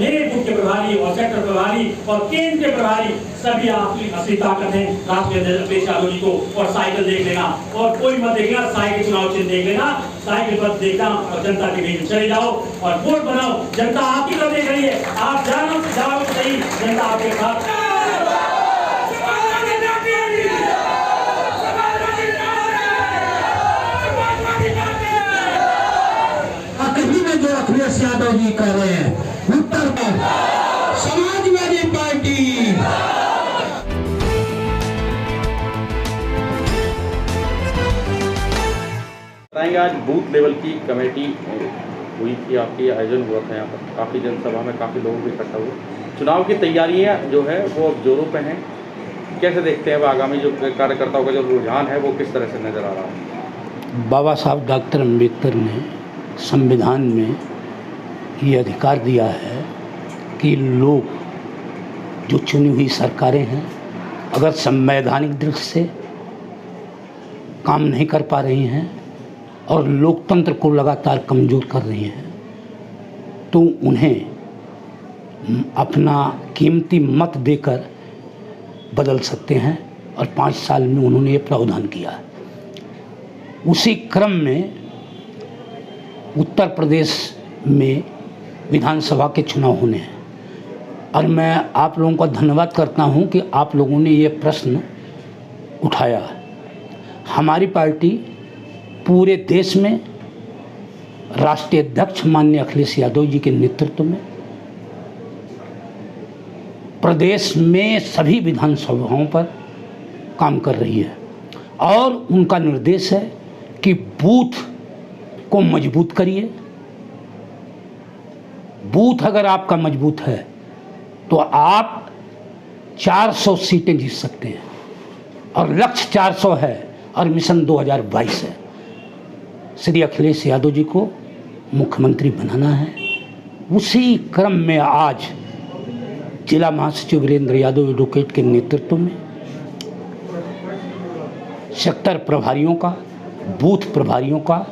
मेरे बूथ के प्रभारी और सेक्टर प्रभारी और केंद्र के प्रभारी सभी आपकी असली ताकत है। राष्ट्रीय अध्यक्ष अखिलेश यादव जी को और साइकिल देख लेना, और कोई मत देखना, साइकिल चुनाव चिन्ह देख लेना, साइकिल पर देखना और जनता के बीच चले जाओ और वोट बनाओ। जनता आपकी तरफ देख रही है, आप जानो जाओ सही, जनता आपके साथ। जो अखिलेश यादव जी कह रहे हैं उत्तर में समाजवादी पार्टी बताएंगे। आज बूथ लेवल की कमेटी हुई थी, आपकी आयोजन हुआ था यहाँ पर, काफ़ी जनसभा में काफ़ी लोगों को इकट्ठा हुआ। चुनाव की तैयारियाँ जो है वो अब जोरों पे हैं। कैसे देखते हैं वो आगामी जो कार्यकर्ताओं का जो रुझान है वो किस तरह से नज़र आ रहा है? बाबा साहब डॉक्टर अम्बेडकर ने संविधान में ये अधिकार दिया है कि लोग जो चुनी हुई सरकारें हैं अगर संवैधानिक दृष्टि से काम नहीं कर पा रही हैं और लोकतंत्र को लगातार कमज़ोर कर रही हैं तो उन्हें अपना कीमती मत देकर बदल सकते हैं, और 5 साल में उन्होंने ये प्रावधान किया है। उसी क्रम में उत्तर प्रदेश में विधानसभा के चुनाव होने हैं, और मैं आप लोगों का धन्यवाद करता हूं कि आप लोगों ने ये प्रश्न उठाया। हमारी पार्टी पूरे देश में राष्ट्रीय अध्यक्ष माननीय अखिलेश यादव जी के नेतृत्व में प्रदेश में सभी विधानसभाओं पर काम कर रही है, और उनका निर्देश है कि बूथ को मजबूत करिए। बूथ अगर आपका मजबूत है तो आप 400 सीटें जीत सकते हैं, और लक्ष्य 400 है और मिशन 2022 है। श्री अखिलेश यादव जी को मुख्यमंत्री बनाना है। उसी क्रम में आज जिला महासचिव वीरेंद्र यादव एडवोकेट के नेतृत्व में सेक्टर प्रभारियों का, बूथ प्रभारियों का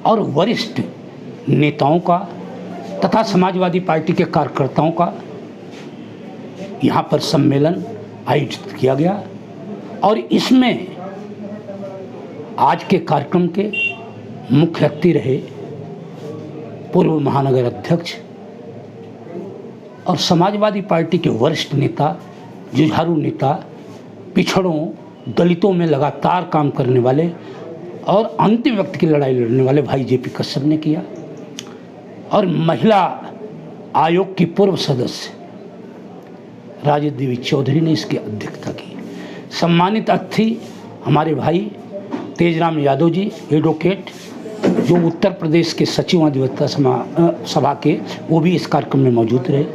और वरिष्ठ नेताओं का तथा समाजवादी पार्टी के कार्यकर्ताओं का यहाँ पर सम्मेलन आयोजित किया गया, और इसमें आज के कार्यक्रम के मुख्य अतिथि रहे पूर्व महानगर अध्यक्ष और समाजवादी पार्टी के वरिष्ठ नेता, जुझारू नेता, पिछड़ों दलितों में लगातार काम करने वाले और अंतिम वक्त की लड़ाई लड़ने वाले भाई जेपी कश्यप ने किया, और महिला आयोग की पूर्व सदस्य राजे देवी चौधरी ने इसकी अध्यक्षता की। सम्मानित अतिथि हमारे भाई तेजराम यादव जी एडवोकेट, जो उत्तर प्रदेश के सचिव अधिवक्ता सभा के, वो भी इस कार्यक्रम में मौजूद रहे।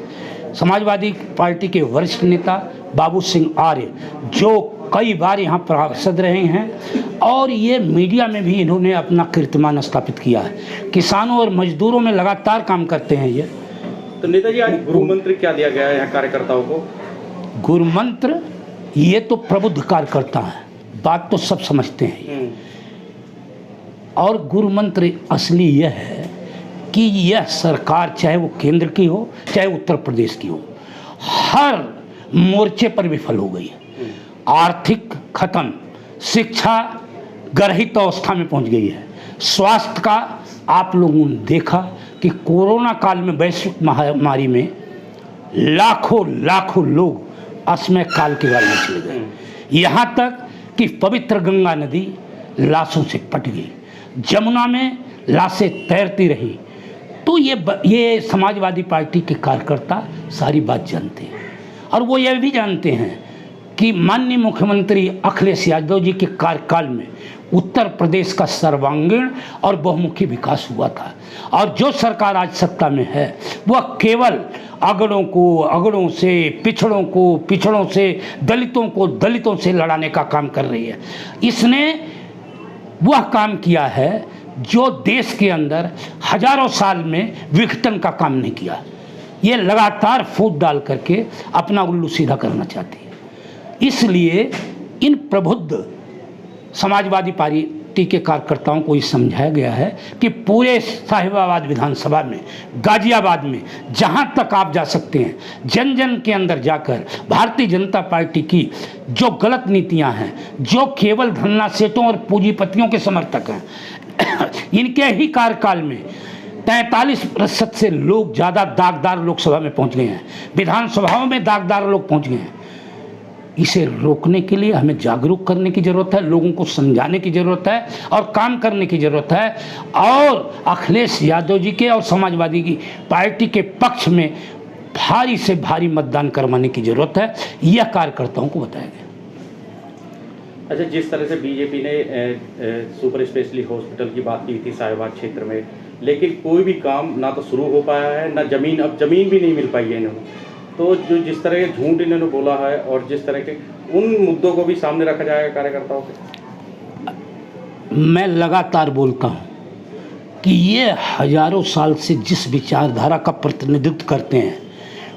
समाजवादी पार्टी के वरिष्ठ नेता बाबू सिंह आर्य, जो कई बार यहाँ पार्षद रहे हैं और ये मीडिया में भी इन्होंने अपना कीर्तिमान स्थापित किया है। किसानों और मजदूरों में लगातार काम करते हैं ये। तो नेताजी, आज गुरु मंत्र क्या दिया गया है यहाँ कार्यकर्ताओं को? गुरु मंत्र ये तो प्रबुद्ध कार्यकर्ता है, बात तो सब समझते हैं। और गुरु मंत्र असली यह है कि यह सरकार चाहे वो केंद्र की हो चाहे उत्तर प्रदेश की हो, हर मोर्चे पर विफल हो गई है। आर्थिक खत्म, शिक्षा गर्हित अवस्था में पहुंच गई है, स्वास्थ्य का आप लोगों ने देखा कि कोरोना काल में वैश्विक महामारी में लाखों लोग असमय काल के बारे में चले गए। यहाँ तक कि पवित्र गंगा नदी लाशों से पट गई, जमुना में लाशें तैरती रही। तो ये समाजवादी पार्टी के कार्यकर्ता सारी बात जानते हैं, और वो ये भी जानते हैं कि माननीय मुख्यमंत्री अखिलेश यादव जी के कार्यकाल में उत्तर प्रदेश का सर्वांगीण और बहुमुखी विकास हुआ था, और जो सरकार आज सत्ता में है वह केवल अगड़ों को अगड़ों से, पिछड़ों को पिछड़ों से, दलितों को दलितों से लड़ाने का काम कर रही है। इसने वह काम किया है जो देश के अंदर हजारों साल में विघटन का काम नहीं किया। ये लगातार फूट डाल करके अपना उल्लू सीधा करना चाहती है। इसलिए इन प्रबुद्ध समाजवादी पार्टी पार्टी के कार्यकर्ताओं को ये समझाया गया है कि पूरे साहिबाबाद विधानसभा में, गाजियाबाद में, जहां तक आप जा सकते हैं, जन जन के अंदर जाकर भारतीय जनता पार्टी की जो गलत नीतियां हैं, जो केवल धन्ना सेठों और पूंजीपतियों के समर्थक हैं, इनके ही कार्यकाल में 43% से लोग ज़्यादा दागदार लोकसभा में पहुंच गए हैं, विधानसभाओं में दागदार लोग पहुंच गए हैं। इसे रोकने के लिए हमें जागरूक करने की ज़रूरत है, लोगों को समझाने की ज़रूरत है और काम करने की ज़रूरत है, और अखिलेश यादव जी के और समाजवादी की पार्टी के पक्ष में भारी से भारी मतदान करवाने की ज़रूरत है, यह कार्यकर्ताओं को बताया गया। अच्छा, जिस तरह से बीजेपी ने सुपर स्पेशलिटी हॉस्पिटल की बात की थी साहिबाबाद क्षेत्र में, लेकिन कोई भी काम ना तो शुरू हो पाया है, ना ज़मीन, अब ज़मीन भी नहीं मिल पाई है इन्होंने। तो जो जिस तरह के झूठ इन्होंने बोला है और जिस तरह के उन मुद्दों को भी सामने रखा जाएगा कार्यकर्ताओं से। मैं लगातार बोलता हूँ कि ये हजारों साल से जिस विचारधारा का प्रतिनिधित्व करते हैं,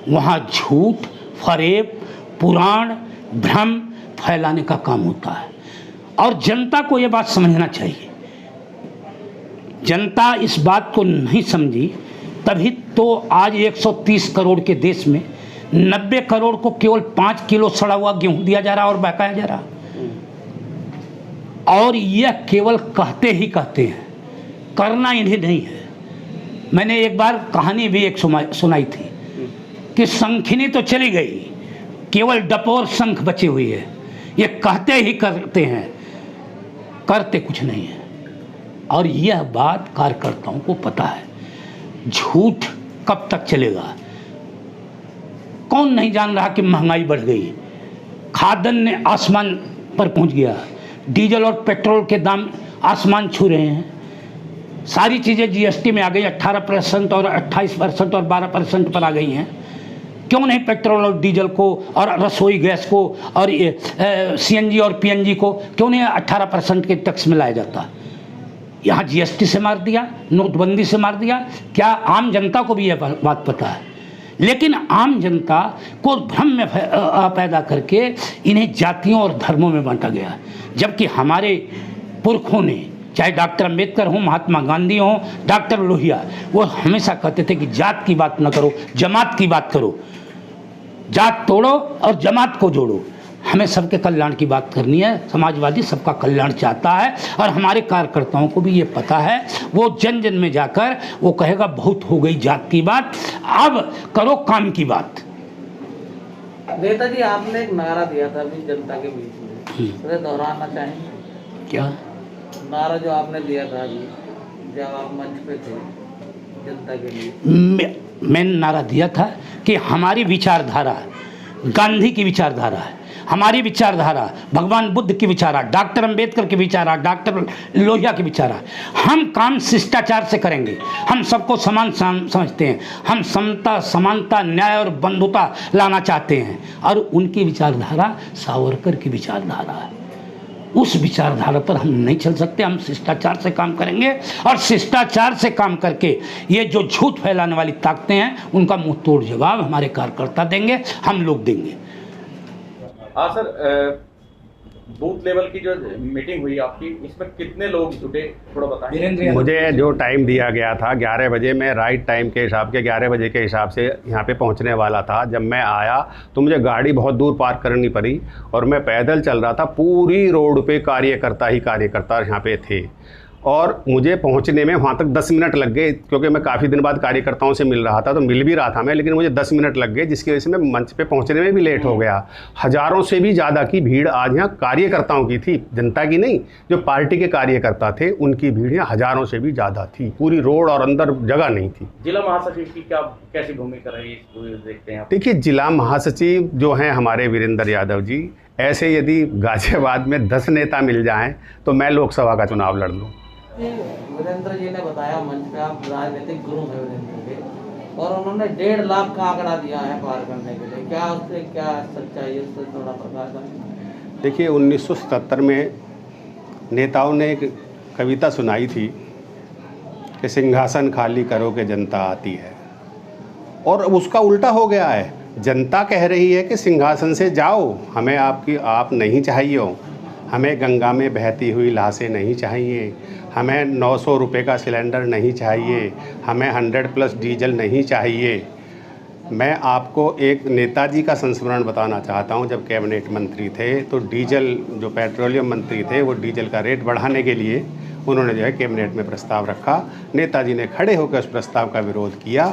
वहाँ झूठ, फरेब, पुराण, भ्रम फैलाने का काम होता है, और जनता को ये बात समझना चाहिए। जनता इस बात को नहीं समझी, तभी तो आज 130 करोड़ के देश में 90 करोड़ को केवल 5 किलो सड़ा हुआ गेहूं दिया जा रहा और बकाया जा रहा। और यह केवल कहते ही कहते हैं, करना इन्हें नहीं है। मैंने एक बार कहानी भी एक सुनाई थी कि शंखिनी तो चली गई, केवल डपोर शंख बची हुई है। ये कहते ही करते हैं, करते कुछ नहीं है। और यह बात कार्यकर्ताओं को पता है। झूठ कब तक चलेगा? कौन नहीं जान रहा कि महंगाई बढ़ गई, खाद्यान्न ने आसमान पर पहुंच गया, डीजल और पेट्रोल के दाम आसमान छू रहे हैं, सारी चीज़ें जीएसटी में आ गई, 18% और 28% और 12% पर आ गई हैं। क्यों नहीं पेट्रोल और डीजल को और रसोई गैस को और सीएनजी और पीएनजी को क्यों नहीं 18% के टैक्स में लाया जाता? यहाँ जीएसटी से मार दिया, नोटबंदी से मार दिया। क्या आम जनता को भी यह बात पता है? लेकिन आम जनता को भ्रम में पैदा करके इन्हें जातियों और धर्मों में बांटा गया, जबकि हमारे पुरखों ने, चाहे डॉक्टर अम्बेडकर हों, महात्मा गांधी हों, डॉक्टर लोहिया, वो हमेशा कहते थे कि जात की बात न करो, जमात की बात करो। जात तोड़ो और जमात को जोड़ो। हमें सबके कल्याण की बात करनी है। समाजवादी सबका कल्याण चाहता है और हमारे कार्यकर्ताओं को भी ये पता है। वो जन जन में जाकर वो कहेगा बहुत हो गई जात की बात, अब करो काम की बात। नेताजी, आपने एक नारा दिया था अभी जनता के बीच में, उसे दोहराना चाहेंगे? क्या नारा जो आपने दिया था अभी जब आप मंच पे थे जनता के लिए? मैंने नारा दिया था कि हमारी विचारधारा गांधी की विचारधारा है, हमारी विचारधारा भगवान बुद्ध की विचारधारा, डॉक्टर अंबेडकर की विचारधारा, डॉक्टर लोहिया की विचारधारा। हम काम शिष्टाचार से करेंगे। हम सबको समान समझते हैं। हम समता, समानता, न्याय और बंधुता लाना चाहते हैं, और उनकी विचारधारा सावरकर की विचारधारा है। उस विचारधारा पर हम नहीं चल सकते। हम शिष्टाचार से काम करेंगे, और शिष्टाचार से काम करके ये जो झूठ फैलाने वाली ताकतें हैं उनका मुंह तोड़ जवाब हमारे कार्यकर्ता देंगे, हम लोग देंगे। हाँ सर, बूथ लेवल की जो मीटिंग हुई आपकी, इसमें कितने लोग जुटे, थोड़ा बताएं। मुझे जो टाइम दिया गया था 11 बजे, मैं राइट टाइम के हिसाब के 11 बजे के हिसाब से यहाँ पे पहुँचने वाला था। जब मैं आया तो मुझे गाड़ी बहुत दूर पार्क करनी पड़ी और मैं पैदल चल रहा था। पूरी रोड पे कार्यकर्ता ही कार्यकर्ता यहाँ पे थे, और मुझे पहुंचने में वहाँ तक 10 मिनट लग गए, क्योंकि मैं काफ़ी दिन बाद कार्यकर्ताओं से मिल रहा था, तो मिल भी रहा था मैं, लेकिन मुझे 10 मिनट लग गए, जिसकी वजह से मैं मंच पे पहुंचने में भी लेट हो गया। हज़ारों से भी ज़्यादा की भीड़ आज यहाँ कार्यकर्ताओं की थी, जनता की नहीं। जो पार्टी के कार्यकर्ता थे उनकी भीड़ यहाँ हज़ारों से भी ज़्यादा थी। पूरी रोड और अंदर जगह नहीं थी। जिला महासचिव की क्या कैसी भूमिका रही, देखते हैं? देखिए, जिला महासचिव जो हैं हमारे वीरेंद्र यादव जी, ऐसे यदि गाजियाबाद में 10 नेता मिल जाएँ तो मैं लोकसभा का चुनाव लड़ लूँ। वीरेंद्र जी ने बताया मंच पे आप राजनीतिक गुरु हैं वीरेंद्र के, और उन्होंने 1.5 लाख का आंकड़ा दिया है पार करने के लिए। क्या उससे क्या सच्चाई है, उससे थोड़ा प्रकाश डालें। देखिए, 1977 में नेताओं ने एक कविता सुनाई थी कि सिंहासन खाली करो के जनता आती है, और अब उसका उल्टा हो गया है। जनता कह रही है कि सिंहासन से जाओ, हमें आप नहीं चाहिए हो, हमें गंगा में बहती हुई लाशें नहीं चाहिए, हमें 900 रुपये का सिलेंडर नहीं चाहिए, हमें 100+ डीजल नहीं चाहिए। मैं आपको एक नेताजी का संस्मरण बताना चाहता हूं। जब कैबिनेट मंत्री थे तो डीजल, जो पेट्रोलियम मंत्री थे, वो डीजल का रेट बढ़ाने के लिए उन्होंने जो है कैबिनेट में प्रस्ताव रखा। नेताजी ने खड़े होकर उस प्रस्ताव का विरोध किया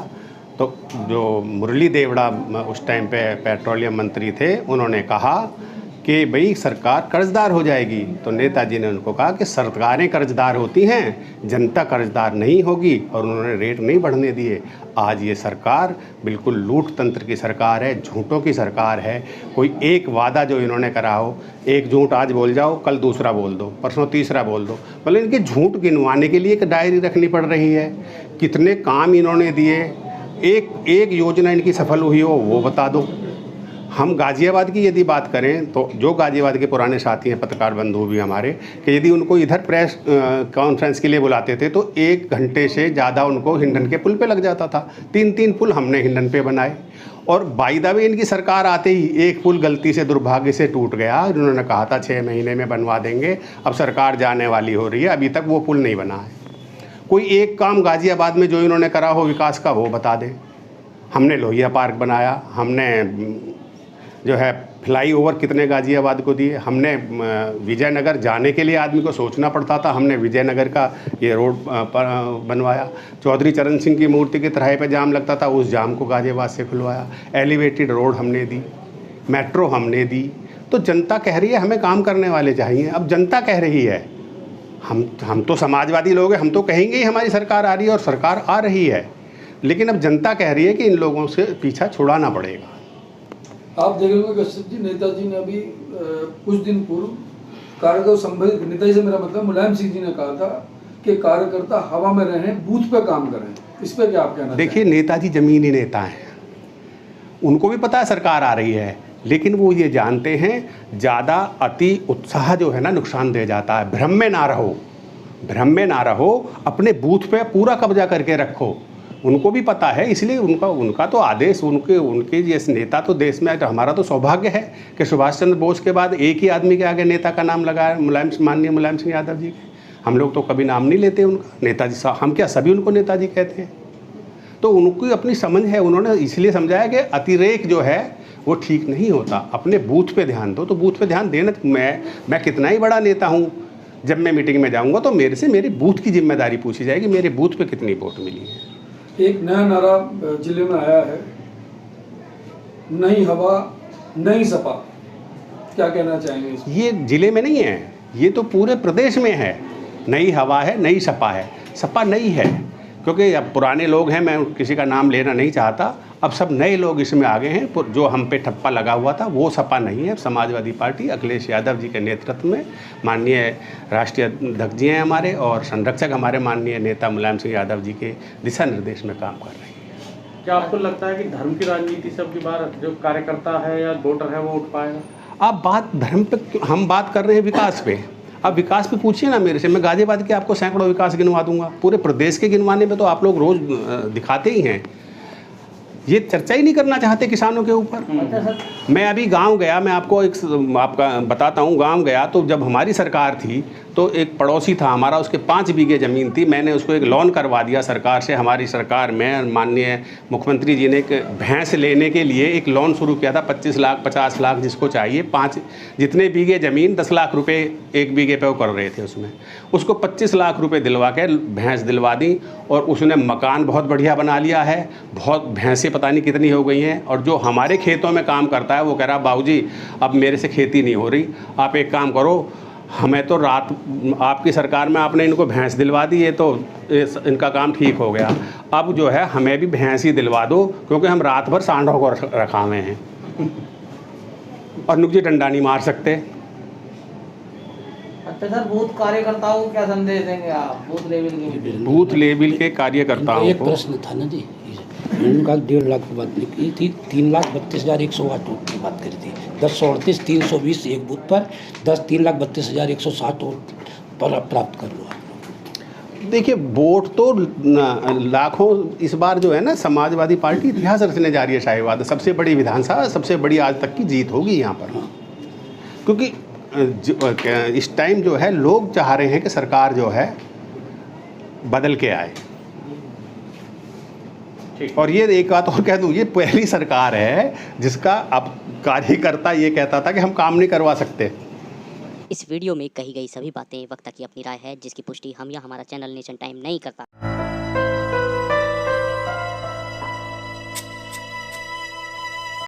तो जो मुरली देवड़ा उस टाइम पे पेट्रोलियम मंत्री थे, उन्होंने कहा कि भाई सरकार कर्जदार हो जाएगी। तो नेताजी ने उनको कहा कि सरकारें कर्जदार होती हैं, जनता कर्जदार नहीं होगी, और उन्होंने रेट नहीं बढ़ने दिए। आज ये सरकार बिल्कुल लूट तंत्र की सरकार है, झूठों की सरकार है। कोई एक वादा जो इन्होंने करा हो, एक झूठ आज बोल जाओ, कल दूसरा बोल दो, परसों तीसरा बोल दो, मतलब इनके झूठ गिनवाने के लिए एक डायरी रखनी पड़ रही है। कितने काम इन्होंने दिए, एक योजना इनकी सफल हुई हो वो बता दो। हम गाज़ियाबाद की यदि बात करें तो जो गाज़ियाबाद के पुराने साथी हैं, पत्रकार बंधु भी हमारे, कि यदि उनको इधर प्रेस कॉन्फ्रेंस के लिए बुलाते थे तो 1 घंटे से ज़्यादा उनको हिंडन के पुल पे लग जाता था। 3 पुल हमने हिंडन पे बनाए, और बाय द वे इनकी सरकार आते ही एक पुल गलती से दुर्भाग्य से टूट गया। उन्होंने कहा था 6 महीने में बनवा देंगे, अब सरकार जाने वाली हो रही है, अभी तक वो पुल नहीं बना है। कोई एक काम गाज़ियाबाद में जो इन्होंने करा हो विकास का वो बता दें। हमने लोहिया पार्क बनाया, हमने जो है फ्लाईओवर कितने गाज़ियाबाद को दिए, हमने विजयनगर जाने के लिए आदमी को सोचना पड़ता था, हमने विजयनगर का ये रोड बनवाया। चौधरी चरण सिंह की मूर्ति के तिराहे पे जाम लगता था, उस जाम को गाज़ियाबाद से खुलवाया। एलिवेटेड रोड हमने दी, मेट्रो हमने दी। तो जनता कह रही है हमें काम करने वाले चाहिए। अब जनता कह रही है, हम तो समाजवादी लोग हैं, हम तो कहेंगे ही हमारी सरकार आ रही है, और सरकार आ रही है, लेकिन अब जनता कह रही है कि इन लोगों से पीछा छुड़ाना पड़ेगा। आप देखेंगे कश्यप जी, नेताजी ने अभी कुछ दिन पूर्व कार्यकर्ता संबंधित, नेताजी से मेरा मतलब मुलायम सिंह जी ने कहा था कि कार्यकर्ता हवा में रहें, बूथ पे काम करें। इस पर क्या आप कहना? देखिए, नेताजी जमीनी नेता हैं, उनको भी पता है सरकार आ रही है, लेकिन वो ये जानते हैं ज़्यादा अति उत्साह जो है ना नुकसान दे जाता है। भ्रम में ना रहो, भ्रम में ना रहो, अपने बूथ पे पूरा कब्जा करके रखो। उनको भी पता है, इसलिए उनका तो आदेश, उनके जैसे नेता तो देश में, हमारा तो सौभाग्य है कि सुभाष चंद्र बोस के बाद एक ही आदमी के आगे नेता का नाम लगाया, माननीय मुलायम सिंह यादव जी के। हम लोग तो कभी नाम नहीं लेते उनका, नेताजी साहब, हम क्या सभी उनको नेताजी कहते हैं। तो उनकी अपनी समझ है, उन्होंने इसलिए समझाया कि अतिरेक जो है वो ठीक नहीं होता। अपने बूथ पे ध्यान दो, तो बूथ पे ध्यान देना। मैं कितना ही बड़ा नेता हूँ, जब मैं मीटिंग में जाऊँगा तो मेरे से मेरे बूथ की जिम्मेदारी पूछी जाएगी, मेरे बूथ पे कितनी वोट मिली है। एक नया नारा जिले में आया है, नई हवा नई सपा, क्या कहना चाहेंगे इसमें? ये जिले में नहीं है, ये तो पूरे प्रदेश में है। नई हवा है, नई सपा है। सपा नई है क्योंकि अब पुराने लोग हैं, मैं किसी का नाम लेना नहीं चाहता, अब सब नए लोग इसमें आ गए हैं। जो हम पे ठप्पा लगा हुआ था वो सपा नहीं है। समाजवादी पार्टी अखिलेश यादव जी के नेतृत्व में, माननीय राष्ट्रीय अध्यक्ष जी हैं हमारे, और संरक्षक हमारे माननीय नेता मुलायम सिंह यादव जी के दिशा निर्देश में काम कर रही है। क्या आपको लगता है कि धर्म की राजनीति से अब की बार जो कार्यकर्ता है या वोटर है वो उठ पाएगा? आप बात धर्म पे, हम बात कर रहे हैं विकास पे। अब विकास पे पूछिए ना मेरे से, मैं गाज़ियाबाद के आपको सैकड़ों विकास गिनवा दूंगा। पूरे प्रदेश के गिनवाने में तो आप लोग रोज़ दिखाते ही हैं। ये चर्चा ही नहीं करना चाहते किसानों के ऊपर। मैं अभी गांव गया, मैं आपको आपका बताता हूँ। गांव गया तो जब हमारी सरकार थी तो एक पड़ोसी था हमारा, उसके 5 बीघे ज़मीन थी। मैंने उसको एक लोन करवा दिया सरकार से। हमारी सरकार में माननीय मुख्यमंत्री जी ने एक भैंस लेने के लिए एक लोन शुरू किया था, 25 लाख 50 लाख जिसको चाहिए। 5 जितने बीघे ज़मीन 10 लाख रुपए 1 बीघे पे वो कर रहे थे। उसमें उसको 25 लाख रुपए दिलवा के भैंस दिलवा दी, और उसने मकान बहुत बढ़िया बना लिया है। बहुत भैंसें पता नहीं कितनी हो गई हैं। और जो हमारे खेतों में काम करता है वो कह रहा, बाबूजी अब मेरे से खेती नहीं हो रही, आप एक काम करो, हमें तो रात आपकी सरकार में आपने इनको भैंस दिलवा दी है तो इनका काम ठीक हो गया। अब जो है हमें भी भैंस ही दिलवा दो, क्योंकि हम रात भर सांडों को रखा हुए हैं और नुकजी डंडा नहीं मार सकते। अच्छा सर, बूथ कार्यकर्ताओं को क्या संदेश देंगे आप, बूथ लेवल के? बूथ लेवल के कार्यकर्ताओं एक को प्रश्न था ना जी, उनका 1.5 लाख की बात लिखी थी, 3,32,108 वोट की बात करी थी। 1038 320 एक बूथ पर 3,32,160 वोट पर प्राप्त कर लो। देखिए, वोट तो लाखों इस बार जो है ना, समाजवादी पार्टी इतिहास रचने जा रही है। शाहीवाद सबसे बड़ी विधानसभा, सबसे बड़ी आज तक की जीत होगी यहाँ पर, क्योंकि इस टाइम जो है लोग चाह रहे हैं कि सरकार जो है बदल के आए। और ये एक बात और कह दूं, ये पहली सरकार है जिसका अब कार्यकर्ता ये कहता था कि हम काम नहीं करवा सकते। इस वीडियो में कही गई सभी बातें वक्ता की अपनी राय है, जिसकी पुष्टि हम या हमारा चैनल नेशन टाइम नहीं करता।